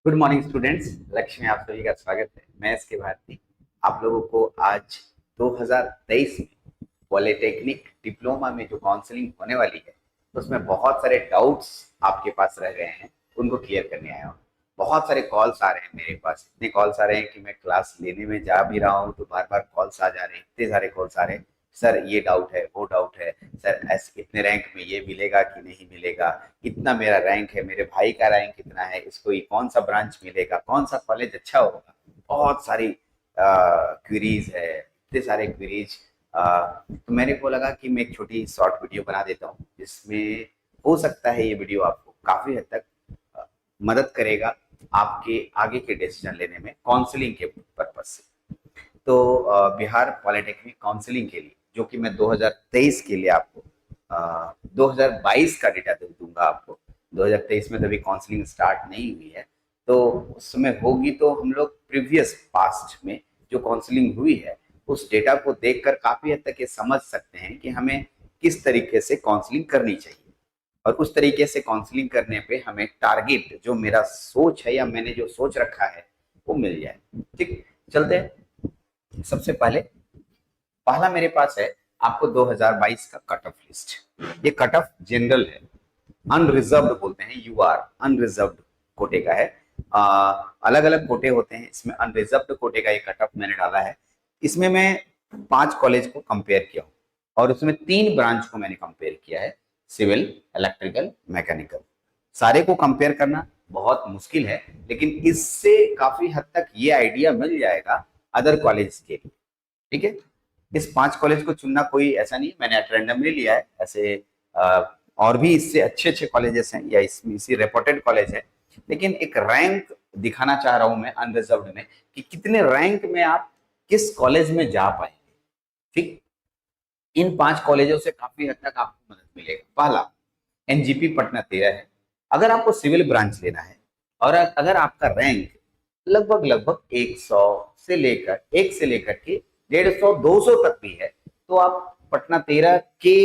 Good morning students. लक्ष्य में आप सभी का स्वागत है। मैं एसके भारती आप लोगों को आज 2023 में पॉलिटेक्निक डिप्लोमा में जो काउंसलिंग होने वाली है उसमें बहुत सारे डाउट्स आपके पास रह गए हैं, उनको क्लियर करने आया हूँ। बहुत सारे कॉल्स आ रहे हैं मेरे पास, इतने कॉल्स आ रहे हैं कि मैं क्लास लेने में जा भी रहा हूँ तो बार बार कॉल्स आ जा रहे हैं, इतने सारे कॉल्स आ रहे हैं। सर ये डाउट है, वो डाउट है, सर ऐसे इतने रैंक में ये मिलेगा कि नहीं मिलेगा, कितना मेरा रैंक है, मेरे भाई का रैंक कितना है, इसको ये कौन सा ब्रांच मिलेगा, कौन सा कॉलेज अच्छा होगा। बहुत सारी क्वेरीज है, इतने सारे क्वेरीज। तो मेरे को लगा कि मैं एक छोटी शॉर्ट वीडियो बना देता हूँ जिसमें हो सकता है ये वीडियो आपको काफी हद तक मदद करेगा आपके आगे के डिसीजन लेने में काउंसलिंग के पर्पज से। तो बिहार पॉलिटेक्निक काउंसलिंग के लिए जो कि मैं 2023 के लिए आपको 2022 का डेटा दे दूंगा आपको। 2023 में तो अभी काउंसलिंग स्टार्ट नहीं हुई है, तो उस समय होगी तो हम लोग प्रीवियस पास्ट में जो काउंसलिंग हुई है उस डेटा को देखकर काफी हद तक ये समझ सकते हैं कि हमें किस तरीके से काउंसलिंग करनी चाहिए, और उस तरीके से काउंसलिंग करने पे हमें टारगेट जो मेरा सोच है या मैंने जो सोच रखा है वो मिल जाए। ठीक, चलते हैं। सबसे पहले पहला मेरे पास है आपको 2022 का कट ऑफ लिस्ट। ये कट ऑफ जनरल है, अनरिजर्व्ड बोलते हैं, यू आर अनरिजर्व्ड कोटे का है। अलग अलग कोटे होते हैं, इसमें अनरिजर्व्ड कोटे का ये कट ऑफ मैंने डाला है। इसमें मैं 5 कॉलेज को कंपेयर किया हूँ और उसमें 3 ब्रांच को मैंने कंपेयर किया है, सिविल, इलेक्ट्रिकल, मैकेनिकल। सारे को कंपेयर करना बहुत मुश्किल है, लेकिन इससे काफी हद तक ये आइडिया मिल जाएगा अदर कॉलेज के लिए। ठीक है, इस 5 कॉलेज को चुनना कोई ऐसा नहीं, मैंने रैंडमली लिया है। ऐसे और भी इससे अच्छे अच्छे कॉलेजेस हैं या इसमें इसी रेपुटेड कॉलेज है, लेकिन एक रैंक दिखाना चाह रहा हूं मैं अनरिजर्व्ड में कि कितने रैंक में आप किस कॉलेज में जा पाएंगे। ठीक, इन 5 कॉलेजों से काफी हद तक आपको मदद मिलेगा। पहला एनजीपी पटना 13 है, अगर आपको सिविल ब्रांच लेना है और अगर आपका रैंक लगभग लगभग 100 से लेकर 1 से लेकर के 150 200 तक भी है तो आप पटना 13 के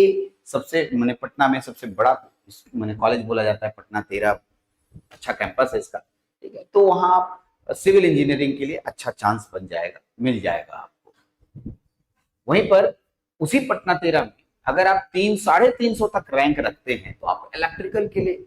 सबसे मैंने पटना में सबसे बड़ा मैंने कॉलेज बोला जाता है पटना 13, अच्छा कैंपस है इसका। ठीक है, तो वहां आप सिविल इंजीनियरिंग के लिए अच्छा चांस बन जाएगा, मिल जाएगा आपको। वहीं पर उसी पटना 13 में अगर आप 300-350 तक रैंक रखते हैं तो आप इलेक्ट्रिकल के लिए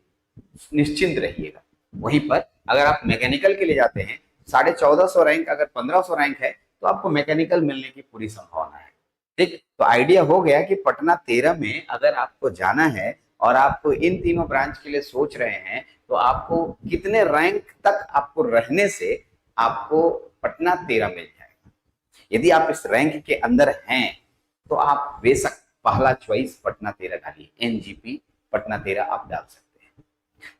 निश्चिंत रहिएगा। वहीं पर अगर आप मैकेनिकल के लिए जाते हैं, 1450 रैंक अगर 1500 रैंक है तो आपको मैकेनिकल मिलने की पूरी संभावना है। ठीक, तो आइडिया हो गया कि पटना 13 में अगर आपको जाना है और आप इन तीनों ब्रांच के लिए सोच रहे हैं तो आपको कितने रैंक तक आपको रहने से आपको पटना 13 मिल जाएगा। यदि आप इस रैंक के अंदर हैं तो आप बेशक पहला चॉइस पटना 13 डालिए, एनजीपी पटना 13 आप डाल सकते हैं।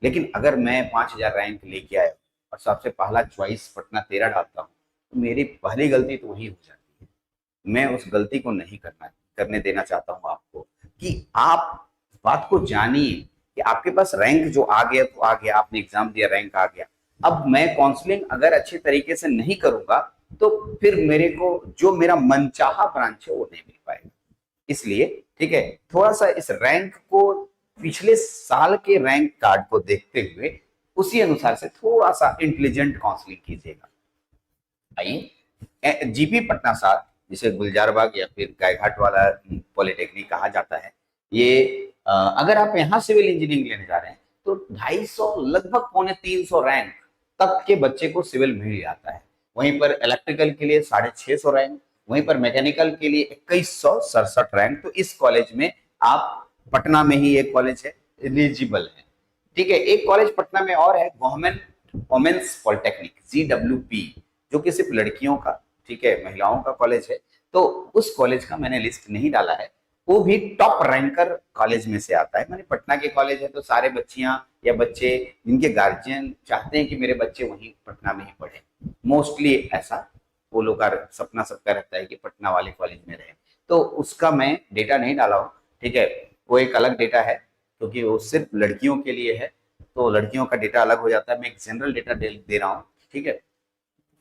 लेकिन अगर मैं 5000 रैंक लेके आया और सबसे पहला चॉइस पटना 13 डालता हूँ तो मेरी पहली गलती तो वही हो जाती है। मैं उस गलती को नहीं करने देना चाहता हूँ आपको कि आप बात को जानिए कि आपके पास रैंक जो आ गया तो आ गया, आपने एग्जाम दिया, रैंक आ गया। अब मैं काउंसलिंग अगर अच्छे तरीके से नहीं करूंगा तो फिर मेरे को जो मेरा मनचाहा ब्रांच है वो नहीं मिल पाएगा। इसलिए ठीक है, थोड़ा सा इस रैंक को पिछले साल के रैंक कार्ड को देखते हुए उसी अनुसार से थोड़ा सा इंटेलिजेंट काउंसलिंग कीजिएगा। आइए, जीपी पटना 7 जिसे गुलजार बाग या फिर गायघाट वाला पॉलिटेक्निक कहा जाता है, ये अगर आप यहाँ सिविल इंजीनियरिंग लेने जा रहे हैं तो 250 लगभग 250 रैंक तक के बच्चे को सिविल मिल जाता है। वहीं पर इलेक्ट्रिकल के लिए 650 रैंक, वहीं पर मैकेनिकल के लिए 2167 रैंक। तो इस कॉलेज में आप पटना में ही एक कॉलेज है, एलिजिबल है। ठीक है, एक कॉलेज पटना में और है, गवर्नमेंट वोमेन्स पॉलिटेक्निक GWP, जो कि सिर्फ लड़कियों का, ठीक है, महिलाओं का कॉलेज है। तो उस कॉलेज का मैंने लिस्ट नहीं डाला है, वो भी टॉप रैंकर कॉलेज में से आता है। मैंने पटना के कॉलेज है तो सारे बच्चियां या बच्चे जिनके गार्जियन चाहते हैं कि मेरे बच्चे वहीं पटना में ही पढ़े, मोस्टली ऐसा वो लोग का सपना सबका रहता है कि पटना वाले कॉलेज में रहे, तो उसका मैं डेटा नहीं डाला हूँ। ठीक है, वो एक अलग डेटा है क्योंकि वो सिर्फ लड़कियों के लिए है, तो लड़कियों का डेटा अलग हो जाता है। मैं एक जनरल डेटा दे रहा हूँ। ठीक है,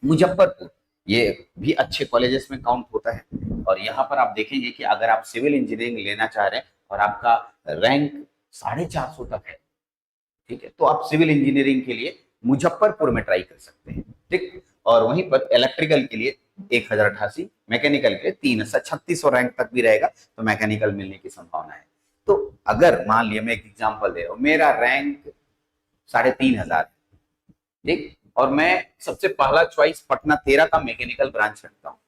मुजफ्फरपुर ये भी अच्छे कॉलेजेस में काउंट होता है, और यहाँ पर आप देखेंगे कि अगर आप सिविल इंजीनियरिंग लेना चाह रहे हैं और आपका रैंक 450 तक है, ठीक है, तो आप सिविल इंजीनियरिंग के लिए मुजफ्फरपुर में ट्राई कर सकते हैं, ठीक। और वहीं पर इलेक्ट्रिकल के लिए 1088, मैकेनिकल के लिए 3600 रैंक तक भी रहेगा, तो मैकेनिकल मिलने की संभावना है। तो अगर मान लिया, मैं एक एग्जांपल दे रहा हूं, मेरा रैंक 3500, ठीक, और मैं सबसे पहला चॉइस पटना 13 का मैकेनिकल ब्रांच रखता हूँ,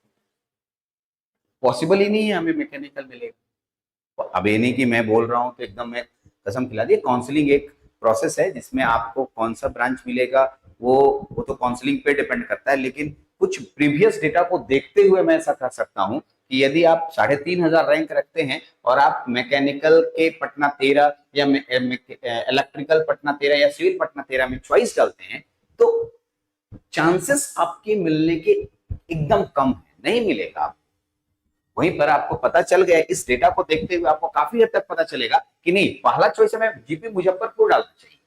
पॉसिबल ही नहीं है हमें मैकेनिकल मिलेगा। अब ये नहीं कि मैं बोल रहा हूं तो एकदम मैं कसम खिला दी। काउंसलिंग एक प्रोसेस है जिसमें आपको कौन सा ब्रांच मिलेगा वो तो काउंसलिंग पे डिपेंड करता है, लेकिन कुछ प्रीवियस डेटा को देखते हुए मैं ऐसा कह सकता हूं कि यदि आप 3500 रैंक रखते हैं और आप मैकेनिकल के पटना 13 या इलेक्ट्रिकल पटना 13 या सिविल पटना 13 में चॉइस डालते हैं, तो चांसेस आपके मिलने के एकदम कम है, नहीं मिलेगा। वहीं पर आपको पता चल गया, इस डेटा को देखते हुए आपको काफी हद तक पता चलेगा कि नहीं, पहला चॉइस हमें जीपी मुजफ्फरपुर डालना चाहिए।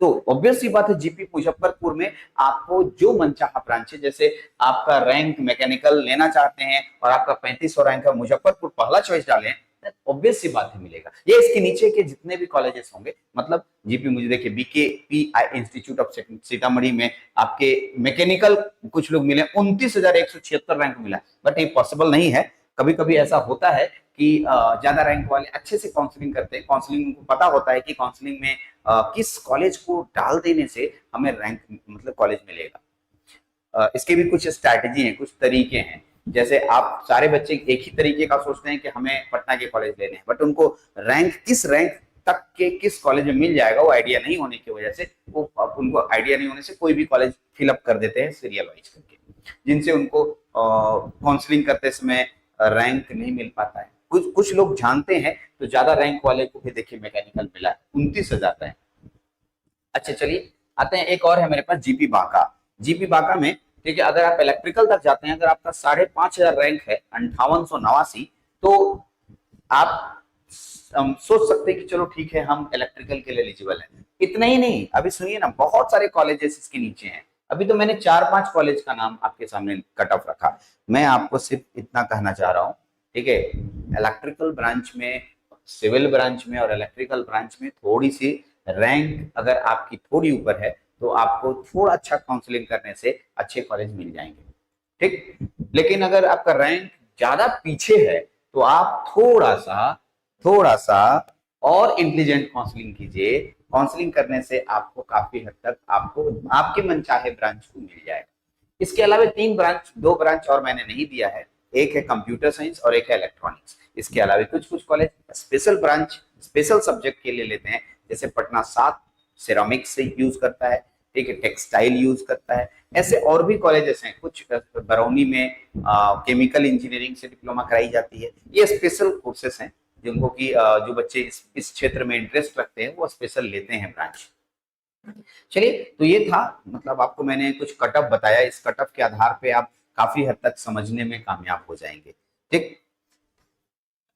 तो ऑब्वियस सी बात है, जीपी मुजफ्फरपुर में आपको जो मनचाहा ब्रांच है, जैसे आपका रैंक मैकेनिकल लेना चाहते हैं और आपका 3500 रैंक है, मुजफ्फरपुर पहला चॉइस डालें, ऑब्वियस सी बात है मिलेगा। ये इसके नीचे के जितने भी कॉलेजेस होंगे, मतलब जीपी मुझे देखिए BK PI institute of Sitamarhi में आपके मैकेनिकल कुछ लोग मिले, 29,176 रैंक मिला, बट ये पॉसिबल नहीं है। कभी कभी ऐसा होता है कि ज्यादा रैंक वाले अच्छे से काउंसलिंग करते हैं, काउंसलिंग को पता होता है कि काउंसलिंग में किस कॉलेज को डाल देने से हमें रैंक मतलब कॉलेज मिलेगा। इसके भी कुछ स्ट्रैटेजी हैं, कुछ तरीके हैं। जैसे आप सारे बच्चे एक ही तरीके का सोचते हैं कि हमें पटना के कॉलेज लेने हैं, बट उनको रैंक किस रैंक तक के किस कॉलेज में मिल जाएगा वो आइडिया नहीं होने की वजह से, वो उनको आइडिया नहीं होने से कोई भी कॉलेज फिलअप कर देते हैं सीरियल वाइज करके, जिनसे उनको काउंसलिंग करते समय रैंक नहीं मिल पाता है। कुछ कुछ लोग जानते हैं, तो ज्यादा रैंक वाले को भी देखिए मैकेनिकल मिला 29,000 रैंक। अच्छा चलिए आते हैं, एक और है मेरे पास जीपी बांका। जीपी बांका में ठीक है, अगर आप इलेक्ट्रिकल तक जाते हैं, अगर आपका 5,500 रैंक है, 5889, तो आप सोच सकते हैं कि चलो ठीक है, हम इलेक्ट्रिकल के लिए एलिजिबल हैं। इतना ही नहीं, अभी सुनिए ना, बहुत सारे कॉलेजेस इसके नीचे हैं। अभी तो मैंने 4-5 कॉलेज का नाम आपके सामने कट ऑफ रखा, मैं आपको सिर्फ इतना कहना चाह रहा हूँ, ठीक है, इलेक्ट्रिकल ब्रांच में, सिविल ब्रांच में और इलेक्ट्रिकल ब्रांच में थोड़ी सी रैंक अगर आपकी थोड़ी ऊपर है, तो आपको थोड़ा अच्छा काउंसलिंग करने से अच्छे कॉलेज मिल जाएंगे, ठीक। लेकिन अगर आपका रैंक ज्यादा पीछे है, तो आप थोड़ा सा और इंटेलिजेंट काउंसलिंग कीजिए। काउंसलिंग करने से आपको काफी हद तक आपको आपके मनचाहे ब्रांच को मिल जाएगा। इसके अलावा 2 ब्रांच और मैंने नहीं दिया है, एक है कंप्यूटर साइंस और एक है इलेक्ट्रॉनिक्स। इसके अलावा कुछ कुछ college special branch special subject के लिए लेते हैं, जैसे पटना 7 सिरामिक्स से यूज करता है, ठीक है, टेक्सटाइल यूज करता है। ऐसे और भी कॉलेजेस हैं, कुछ बरौनी में केमिकल इंजीनियरिंग से डिप्लोमा कराई जाती है। ये स्पेशल कोर्सेस हैं जिनको कि जो बच्चे इस क्षेत्र में इंटरेस्ट रखते हैं वो स्पेशल लेते हैं ब्रांच। चलिए, तो ये था, मतलब आपको मैंने कुछ कटअप बताया, इस कटअप के आधार पे आप काफी हद तक समझने में कामयाब हो जाएंगे, ठीक।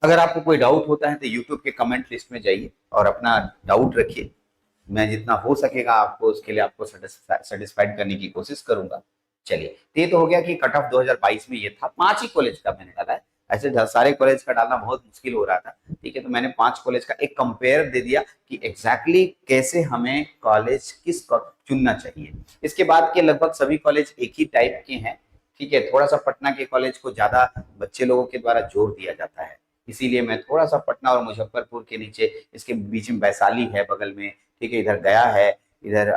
अगर आपको कोई डाउट होता है तो यूट्यूब के कमेंट लिस्ट में जाइए और अपना डाउट रखिए, मैं जितना हो सकेगा आपको उसके लिए आपको सेटिस्फाइड करने की कोशिश करूंगा। चलिए, तो ये तो हो गया कि कट ऑफ 2022 में ये था, 5 ही कॉलेज का मैंने डाला है। ऐसे सारे कॉलेज का डालना बहुत मुश्किल हो रहा था, ठीक है, तो मैंने 5 कॉलेज का एक कंपेयर दे दिया कि एग्जैक्टली कैसे हमें कॉलेज किस चुनना चाहिए। इसके बाद के लगभग सभी कॉलेज एक ही टाइप के हैं, ठीक है, थोड़ा सा पटना के कॉलेज को ज्यादा बच्चे लोगों के द्वारा जोर दिया जाता है, इसीलिए मैं थोड़ा सा पटना और मुजफ्फरपुर के नीचे, इसके बीच में वैशाली है बगल में, ठीक है, इधर गया है, इधर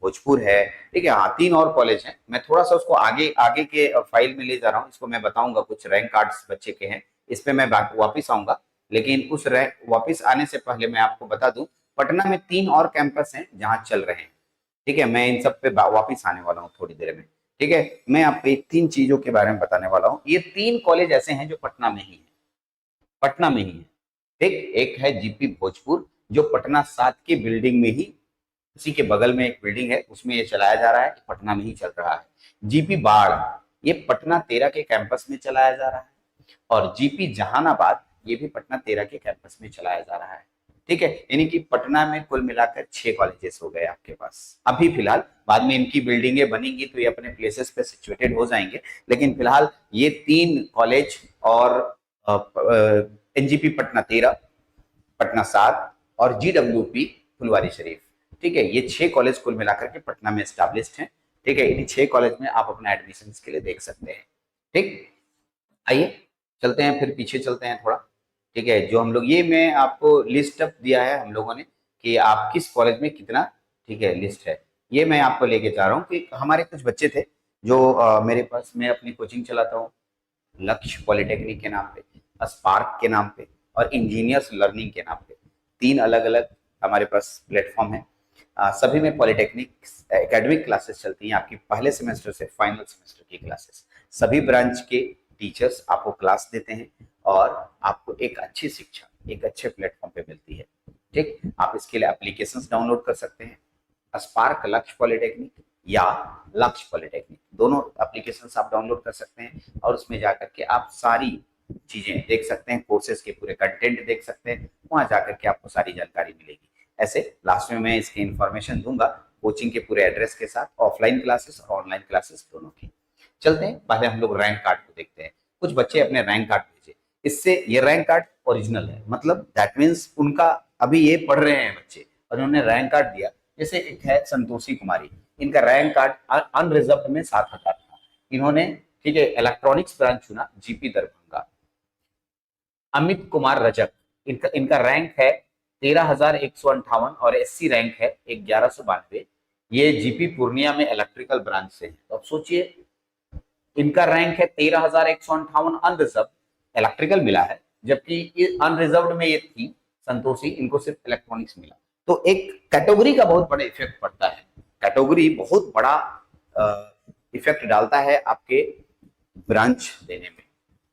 भोजपुर है, ठीक है, हाँ 3 और कॉलेज हैं। मैं थोड़ा सा उसको आगे आगे के फाइल में ले जा रहा हूँ, इसको मैं बताऊंगा, कुछ रैंक कार्ड्स बच्चे के हैं, इस पे मैं वापिस आऊंगा। लेकिन उस रैंक वापिस आने से पहले मैं आपको बता दूं, पटना में 3 और कैंपस हैं जहां चल रहे हैं, ठीक है, मैं इन सब पे वापिस आने वाला हूँ थोड़ी देर में, ठीक है। मैं आपको 3 चीजों के बारे में बताने वाला हूँ। ये 3 कॉलेज ऐसे हैं जो पटना में ही है, पटना में ही है, ठीक। एक है जीपी भोजपुर, जो पटना 7 की बिल्डिंग में ही, उसी के बगल में एक बिल्डिंग है, उसमें ये चलाया जा रहा है, पटना में ही चल रहा है। जीपी बाढ़, ये पटना 13 के कैंपस में चलाया जा रहा है। और जीपी जहानाबाद, ये भी पटना 13 के कैंपस में चलाया जा रहा है, ठीक है। यानी कि पटना में कुल मिलाकर 6 कॉलेजेस हो गए आपके पास अभी फिलहाल। बाद में इनकी बिल्डिंगें बनेंगी तो ये अपने प्लेसेस पे सिचुएटेड हो जाएंगे, लेकिन फिलहाल ये 3 कॉलेज और एनजीपी पटना 13, पटना 7 और जीडब्ल्यूपी फुलवारी शरीफ, ठीक है, ये 6 कॉलेज कुल मिलाकर के पटना में एस्टैब्लिश्ड हैं। ठीक है, इन्हीं 6 कॉलेज में आप अपना एडमिशन के लिए देख सकते हैं। ठीक, आइए चलते हैं, फिर पीछे चलते हैं थोड़ा। ठीक है, जो हम लोग, ये मैं आपको लिस्ट अप दिया है हम लोगों ने कि आप किस कॉलेज में कितना, ठीक है, लिस्ट है। ये मैं आपको लेके जा रहा हूँ कि हमारे कुछ बच्चे थे जो मेरे पास, मैं अपनी कोचिंग चलाता हूँ लक्ष्य पॉलिटेक्निक के नाम पे, स्पार्क के नाम पे और इंजीनियर्स लर्निंग के नाम पे। 3 अलग अलग हमारे पास प्लेटफॉर्म है। सभी में पॉलिटेक्निक एकेडमिक क्लासेस चलती हैं, आपकी पहले सेमेस्टर से फाइनल सेमेस्टर की क्लासेस। सभी ब्रांच के टीचर्स आपको क्लास देते हैं और आपको एक अच्छी शिक्षा एक अच्छे प्लेटफॉर्म पे मिलती है। ठीक, आप इसके लिए एप्लीकेशंस डाउनलोड कर सकते हैं, स्पार्क लक्ष्य पॉलिटेक्निक या लक्ष्य पॉलिटेक्निक, दोनों एप्लीकेशंस आप डाउनलोड कर सकते हैं और उसमें जाकर के आप सारी चीजें देख सकते हैं, कोर्सेज के पूरे कंटेंट देख सकते हैं, वहां जाकर के आपको सारी जानकारी मिलेगी। ऐसे लास्ट में मैं इसकी इंफॉर्मेशन दूंगा कोचिंग के पूरे एड्रेस के साथ, ऑफलाइन क्लासेस और ऑनलाइन क्लासेस दोनों की। चलते हैं, पहले हम लोग रैंक कार्ड को देखते हैं। कुछ बच्चे अपने रैंक कार्ड भेजे, इससे ये रैंक कार्ड ओरिजिनल है, मतलब दैट मीन्स उनका अभी ये पढ़ रहे हैं बच्चे और उन्होंने रैंक कार्ड दिया। जैसे एक है संतोषी कुमारी, इनका रैंक कार्ड अनरिजर्व में 7,000 था। इन्होंने, ठीक है, इलेक्ट्रॉनिक्स ब्रांच चुना, जीपी दरभंगा। अमित कुमार रजक, इनका इनका रैंक है 13,158 और एससी रैंक है 1192। ये जीपी पूर्णिया में इलेक्ट्रिकल ब्रांच से है। तो अब सोचिए, इनका रैंक है 13,158 अनरिजर्व, इलेक्ट्रिकल मिला है, जबकि अनरिजर्व में ये थी संतोषी, इनको सिर्फ इलेक्ट्रॉनिक्स मिला। तो एक कैटेगरी का बहुत बड़ा इफेक्ट पड़ता है, कैटेगरी बहुत बड़ा इफेक्ट डालता है आपके ब्रांच देने में।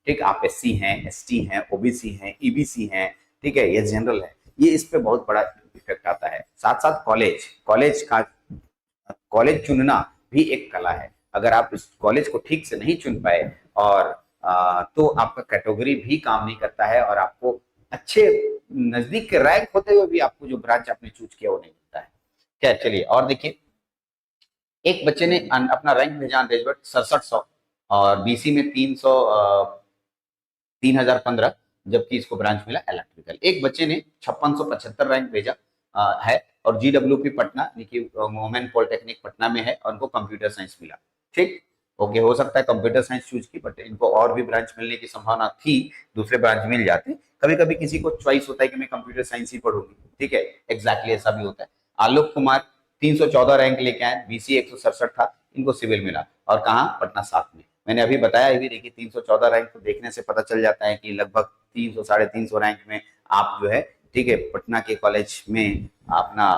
ठीक, आप एससी हैं, एसटी हैं, ओबीसी हैं, ईबीसी हैं, ठीक है, ये जनरल है, ये इस पे बहुत बड़ा इफेक्ट आता है। साथ साथ कॉलेज चुनना भी एक कला है। अगर आप इस कॉलेज को ठीक से नहीं चुन पाए और तो आपका कैटेगरी भी काम नहीं करता है और आपको अच्छे नजदीक के रैंक होते हुए भी आपको जो ब्रांच आपने चूज किया वो नहीं मिलता है। क्या, चलिए और देखिए, एक बच्चे ने अपना रैंक भेजा अंग्रेजवट 6700 और बीसी में 3015, जबकि इसको ब्रांच मिला इलेक्ट्रिकल। एक बच्चे ने 5675 रैंक भेजा है और GWP Patna, women polytechnic Patna में है और उनको कंप्यूटर साइंस मिला। ठीक, ओके, हो सकता है कंप्यूटर साइंस चूज की, बट इनको और भी ब्रांच मिलने की संभावना थी, दूसरे ब्रांच मिल जाते। कभी कभी किसी को चॉइस होता है कि मैं कंप्यूटर साइंस ही पढ़ूंगी, ठीक है, एग्जैक्टली ऐसा भी होता है। आलोक कुमार 314 रैंक लेके आए, बीसी 167 था, इनको सिविल मिला और कहाँ, पटना 7 में। मैंने अभी बताया भी, देखिए 314 रैंक को देखने से पता चल जाता है कि लगभग 300 साढ़े 300 रैंक में आप जो है, ठीक है, पटना के कॉलेज में अपना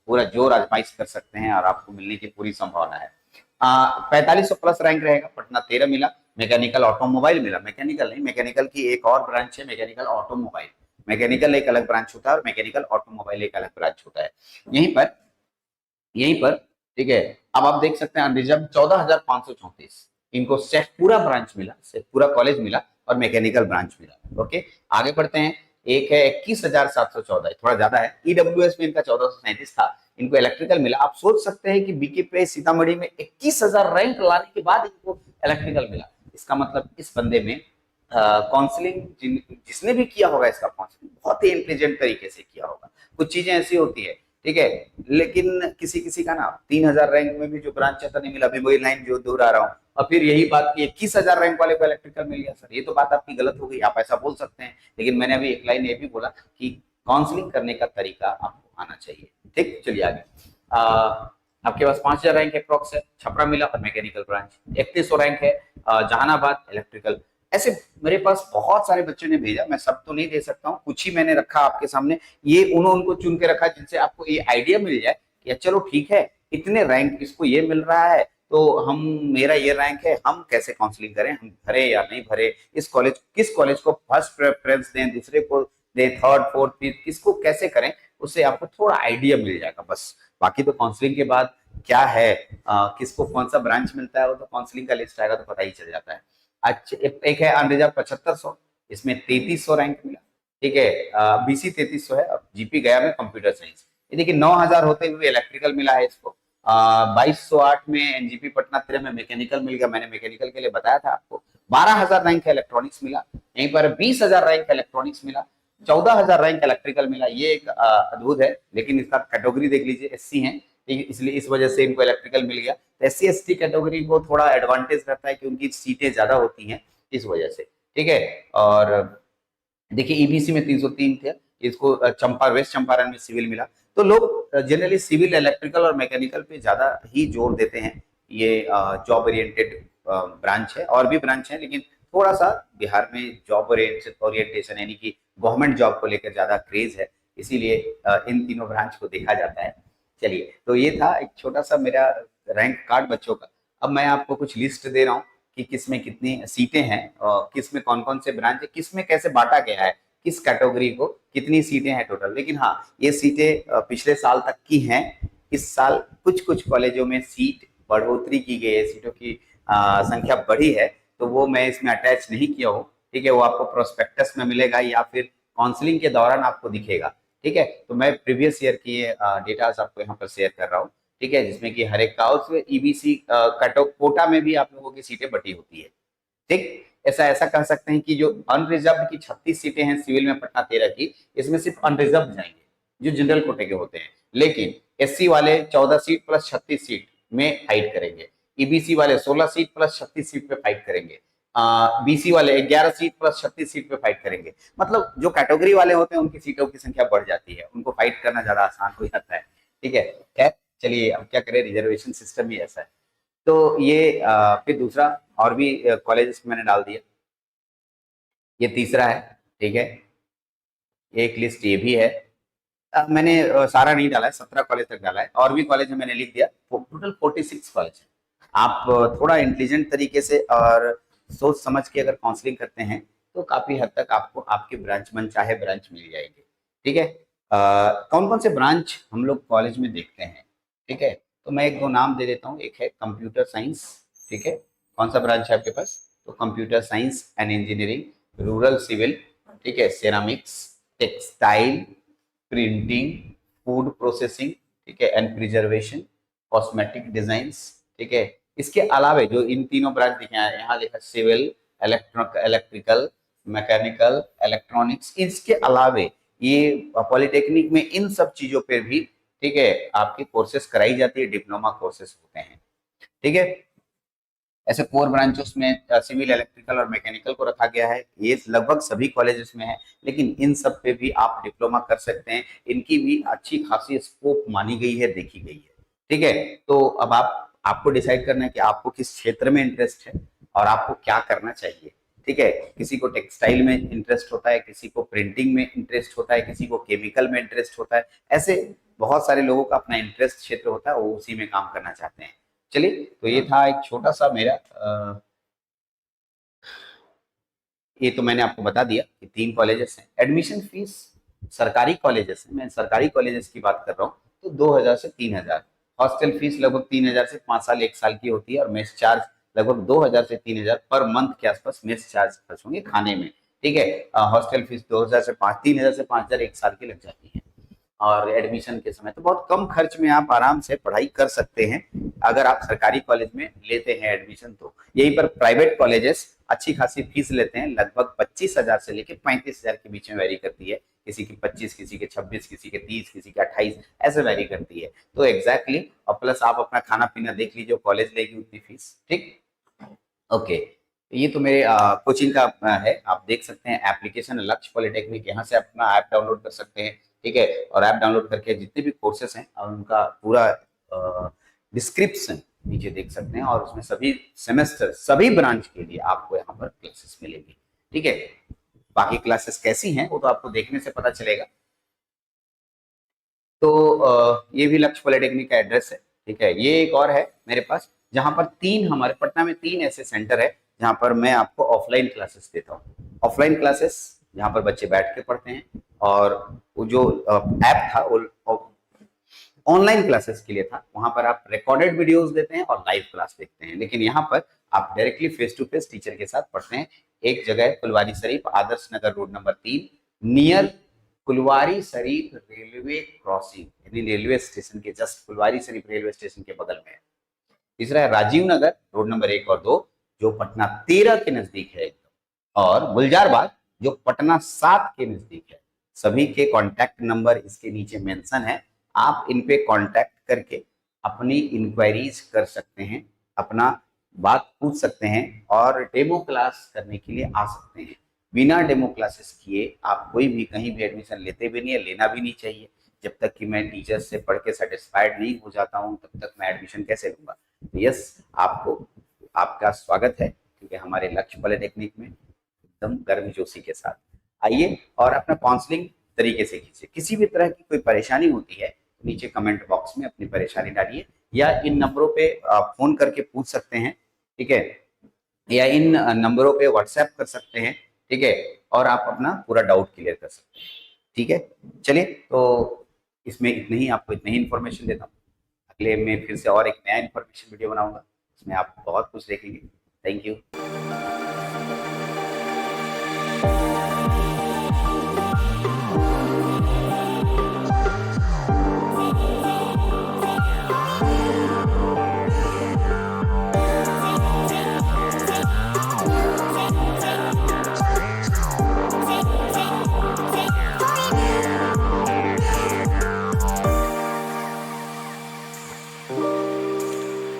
पूरा जोर आजमाइश कर सकते हैं और आपको मिलने की पूरी संभावना है। 4500 प्लस रैंक रहेगा, पटना 13 मिला। मैकेनिकल ऑटोमोबाइल मिला, मैकेनिकल नहीं, मैकेनिकल की एक और ब्रांच है मैकेनिकल ऑटोमोबाइल। मैकेनिकल एक अलग ब्रांच होता है और मैकेनिकल ऑटोमोबाइल एक अलग ब्रांच होता है। यहीं पर ठीक है, अब आप देख सकते हैं अनरिजर्व 14,534, इनको सेफ पूरा ब्रांच मिला, सेफ पूरा कॉलेज मिला और मैकेनिकल ब्रांच मिला। ओके, आगे बढ़ते हैं। एक है 21,714, थोड़ा ज्यादा है। ईडब्ल्यूएस में इनका 1437 था, इनको इलेक्ट्रिकल मिला। आप सोच सकते हैं कि बीके सीतामढ़ी में 21,000 रैंक लाने के बाद इनको इलेक्ट्रिकल मिला। इसका मतलब इस बंदे में काउंसलिंग जिसने भी किया होगा, इसका काउंसलिंग बहुत ही इंटेलिजेंट तरीके से किया होगा। कुछ चीजें ऐसी होती है, ठीक है, लेकिन किसी किसी का ना 3,000 रैंक में भी जो ब्रांच चाहता नहीं मिला, अभी वही लाइन जो दोहरा रहा हूँ। और फिर यही बात की 21,000 रैंक वाले को इलेक्ट्रिकल मिल गया। सर, ये तो बात आपकी गलत हो गई, आप ऐसा बोल सकते हैं, लेकिन मैंने अभी एक लाइन ये भी बोला कि काउंसलिंग करने का तरीका आपको आना चाहिए। ठीक, चलिए आगे। आपके पास 5,000 रैंक अप्रॉक्स है, छपरा मिला और मैकेनिकल ब्रांच। 3100 रैंक है जहानाबाद इलेक्ट्रिकल। ऐसे मेरे पास बहुत सारे बच्चों ने भेजा, मैं सब तो नहीं दे सकता हूँ, कुछ ही मैंने रखा आपके सामने। ये उन्होंने उनको चुन के रखा जिनसे आपको ये आइडिया मिल जाए कि चलो ठीक है, इतने रैंक इसको ये मिल रहा है तो हम, मेरा ये रैंक है, हम कैसे काउंसलिंग करें, हम भरे या नहीं भरे, किस कॉलेज को फर्स्ट प्रेफरेंस दें, दूसरे को दें, थर्ड फोर्थ फिफ्थ, किसको कैसे करें, उससे आपको थोड़ा आइडिया मिल जाएगा बस। बाकी तो काउंसलिंग के बाद क्या है, किसको कौन सा ब्रांच मिलता है वो तो काउंसलिंग का लिस्ट आएगा तो पता ही चल जाता है। अच्छा, एक है अनरिजर्व 7500, इसमें 3300 रैंक मिला। ठीक है, बीसी 3300 है और जीपी गया में कंप्यूटर साइंस। ये देखिए 9,000 होते हुए इलेक्ट्रिकल मिला है इसको। 2208 में एनजीपी पटना 13 में मैकेनिकल मिल गया, मैंने मैकेनिकल के लिए बताया था आपको। 12,000 रैंक है इलेक्ट्रॉनिक्स मिला, यहीं पर 20,000 रैंक इलेक्ट्रॉनिक्स मिला। 14,000 रैंक इलेक्ट्रिकल मिला, ये एक अद्भुत है। लेकिन इसका कैटेगरी देख लीजिए, एससी है, इसलिए इस वजह से इनको इलेक्ट्रिकल मिल गया। तो एससी एसटी कैटेगरी को थोड़ा एडवांटेज रहता है कि उनकी सीटें ज्यादा होती हैं इस वजह से, ठीक है। और देखिए ईबीसी में 303 थे, इसको चंपा वेस्ट चंपारण में सिविल मिला। तो लोग जनरली सिविल, इलेक्ट्रिकल और मैकेनिकल पे ज्यादा ही जोर देते हैं। ये जॉब ओरिएंटेड ब्रांच है, और भी ब्रांच है, लेकिन थोड़ा सा बिहार में जॉब ओरिएंटेशन यानी कि गवर्नमेंट जॉब को लेकर ज्यादा क्रेज है, इसीलिए इन तीनों ब्रांच को देखा जाता है। चलिए, तो ये था एक छोटा सा मेरा रैंक कार्ड बच्चों का। अब मैं आपको कुछ लिस्ट दे रहा हूँ कि किस में कितनी सीटें हैं, किस में कौन कौन से ब्रांच है, किस में कैसे बांटा गया है, किस कैटेगरी को कितनी सीटें हैं टोटल। लेकिन हाँ, ये सीटें पिछले साल तक की हैं। इस साल कुछ कुछ कॉलेजों में सीट बढ़ोतरी की गई है, सीटों की संख्या बढ़ी है, तो वो मैं इसमें अटैच नहीं किया हूँ, ठीक है। वो आपको प्रोस्पेक्टस में मिलेगा या फिर काउंसलिंग के दौरान आपको दिखेगा, ठीक है। तो मैं प्रीवियस ईयर की डेटा आपको यहाँ पर शेयर कर रहा हूँ, ठीक है, जिसमें कि हर एक का उसमें ईबीसी कोटा में भी आप लोगों की सीटें बटी होती है, ठीक। ऐसा ऐसा कह सकते हैं कि जो अनरिजर्व की 36 सीटें हैं सिविल में पटना 13 की, इसमें सिर्फ अनरिजर्व जाएंगे जो जनरल कोटे के होते हैं। लेकिन एससी वाले 14 सीट प्लस 36 सीट में फाइट करेंगे, ईबीसी वाले 16 सीट प्लस 36 सीट पे फाइट करेंगे, बीसी वाले 11 सीट प्लस 36 सीट पे फाइट करेंगे। मतलब जो कैटेगरी वाले होते हैं उनकी सीटों की संख्या बढ़ जाती है, उनको फाइट करना ज्यादा आसान हो जाता है, ठीक है। खैर चलिए, अब क्या करें, रिजर्वेशन सिस्टम ही ऐसा है। तो ये फिर दूसरा और भी कॉलेजेस मैंने डाल दिया, ये तीसरा है, ठीक है। एक लिस्ट ये भी है। मैंने सारा नहीं डाला है, 17 कॉलेज तक डाला है, और भी कॉलेज मैंने लिख दिया, टोटल 46 कॉलेज है। आप थोड़ा इंटेलिजेंट तरीके से और सोच समझ के अगर काउंसलिंग करते हैं तो काफी हद तक आपको आपकी ब्रांच, मन चाहे ब्रांच मिल जाएगी, ठीक है। कौन कौन से ब्रांच हम लोग कॉलेज में देखते हैं, ठीक है। तो मैं एक दो नाम दे देता हूँ। एक है कंप्यूटर साइंस, ठीक है। कौन सा ब्रांच है आपके पास? तो computer science and engineering, rural civil, ठीक है, ceramics, textile, printing, food processing, ठीक है, एंड प्रिजर्वेशन, कॉस्मेटिक डिजाइंस, ठीक है। इसके अलावा जो इन तीनों ब्रांच दिखे हैं, यहाँ लिखा सिविल, इलेक्ट्रिकल, मैकेनिकल, इलेक्ट्रॉनिक्स, इसके अलावे ये पॉलिटेक्निक में इन सब चीजों पर भी, ठीक है, आपकी कोर्सेज कराई जाती है, डिप्लोमा कोर्सेज होते हैं, ठीक है। ऐसे कोर ब्रांचेस में सिविल, इलेक्ट्रिकल और मैकेनिकल को रखा गया है। ये लगभग सभी कॉलेजेस में है, लेकिन इन सब पे भी आप डिप्लोमा कर सकते हैं। इनकी भी अच्छी खासी स्कोप मानी गई है, देखी गई है, ठीक है। तो अब आपको डिसाइड करना है कि आपको किस क्षेत्र में इंटरेस्ट है और आपको क्या करना चाहिए, ठीक है। किसी को टेक्सटाइल में इंटरेस्ट होता है, किसी को प्रिंटिंग में इंटरेस्ट होता है, किसी को केमिकल में इंटरेस्ट होता है। ऐसे बहुत सारे लोगों का अपना इंटरेस्ट क्षेत्र होता है, वो उसी में काम करना चाहते हैं। चलिए, तो ये था एक छोटा सा मेरा ये तो मैंने आपको बता दिया कि 3 कॉलेजेस हैं। एडमिशन फीस सरकारी कॉलेजेस हैं, मैं सरकारी कॉलेजेस की बात कर रहा हूँ, तो 2,000 से 3,000। हॉस्टल फीस लगभग 3,000 से 5 साल 1 साल की होती है, और मेस चार्ज लगभग 2,000 से 3,000 पर मंथ के आसपास मेस चार्ज खर्च होंगे खाने में, ठीक है। हॉस्टल फीस 2,000 से 3,000 से 5,000 1 साल की लग जाती है। और एडमिशन के समय तो बहुत कम खर्च में आप आराम से पढ़ाई कर सकते हैं अगर आप सरकारी कॉलेज में लेते हैं एडमिशन। तो यहीं पर प्राइवेट कॉलेजेस अच्छी खासी फीस लेते हैं, लगभग 25,000 से लेकर 35,000 के बीच में वेरी करती है। किसी की 25, किसी के 26, किसी के 30, किसी के 28, ऐसे वेरी करती है। तो एग्जैक्टली, और प्लस आप अपना खाना पीना देख लीजिए, कॉलेज लेगी उतनी फीस, ठीक। ओके, ये तो मेरे कोचिंग का है, आप देख सकते हैं एप्लीकेशन लक्ष्य पॉलिटेक्निक, यहाँ से अपना ऐप डाउनलोड कर सकते हैं, ठीक है। और ऐप डाउनलोड करके जितने भी कोर्सेस हैं और उनका पूरा डिस्क्रिप्शन नीचे देख सकते हैं, और उसमें सभी सेमेस्टर, सभी ब्रांच के लिए आपको यहाँ पर क्लासेस मिलेंगी, ठीक है। बाकी क्लासेस कैसी हैं वो तो आपको देखने से पता चलेगा। तो ये भी लक्ष्य पॉलिटेक्निक का एड्रेस है, ठीक है। ये एक और है मेरे पास, जहां पर हमारे पटना में 3 ऐसे सेंटर है जहां पर मैं आपको ऑफलाइन क्लासेस देता हूँ। ऑफलाइन क्लासेस जहां पर बच्चे बैठ के पढ़ते हैं, और वो जो ऐप था वो ऑनलाइन क्लासेस के लिए था, वहां पर आप रिकॉर्डेड वीडियोस देते हैं और लाइव क्लास देखते हैं। लेकिन यहाँ पर आप directly face to face teacher के साथ पढ़ते हैं। एक जगह है Phulwari Sharif, Adarsh Nagar road number 3, near Phulwari Sharif railway crossing, यानी रेलवे स्टेशन के just Phulwari Sharif railway station के बगल में है। तीसरा है राजीव नगर रोड नंबर 1 और 2, जो पटना 13 के नजदीक है एकदम, और गुलजार बाग जो पटना 7 के नजदीक है। सभी के कॉन्टैक्ट नंबर इसके नीचे मेंशन है। आप इन पे कॉन्टैक्ट करके अपनी इंक्वायरीज कर सकते हैं, अपना बात पूछ सकते हैं और डेमो क्लास करने के लिए आ सकते हैं। बिना डेमो क्लासेस किए आप कोई भी कहीं भी एडमिशन लेते भी नहीं है, लेना भी नहीं चाहिए। जब तक कि मैं टीचर से पढ़ के सेटिस्फाइड नहीं हो जाता हूँ तब तक मैं एडमिशन कैसे लूंगा। तो यस, आपको आपका स्वागत है, क्योंकि हमारे लक्ष्य पॉलिटेक्निक में एकदम गर्मजोशी के साथ आइए और अपना काउंसलिंग तरीके से कीजिए। किसी भी तरह की कोई परेशानी होती है तो नीचे कमेंट बॉक्स में अपनी परेशानी डालिए, या इन नंबरों पे फोन करके पूछ सकते हैं, ठीक है, या इन नंबरों पे व्हाट्सएप कर सकते हैं, ठीक है, और आप अपना पूरा डाउट क्लियर कर सकते हैं, ठीक है। चलिए, तो इसमें इतने ही, आपको इतनी ही इन्फॉर्मेशन देता हूँ। अगले में फिर से और एक नया इन्फॉर्मेशन वीडियो बनाऊंगा, उसमें आप बहुत कुछ देखेंगे। Thank you.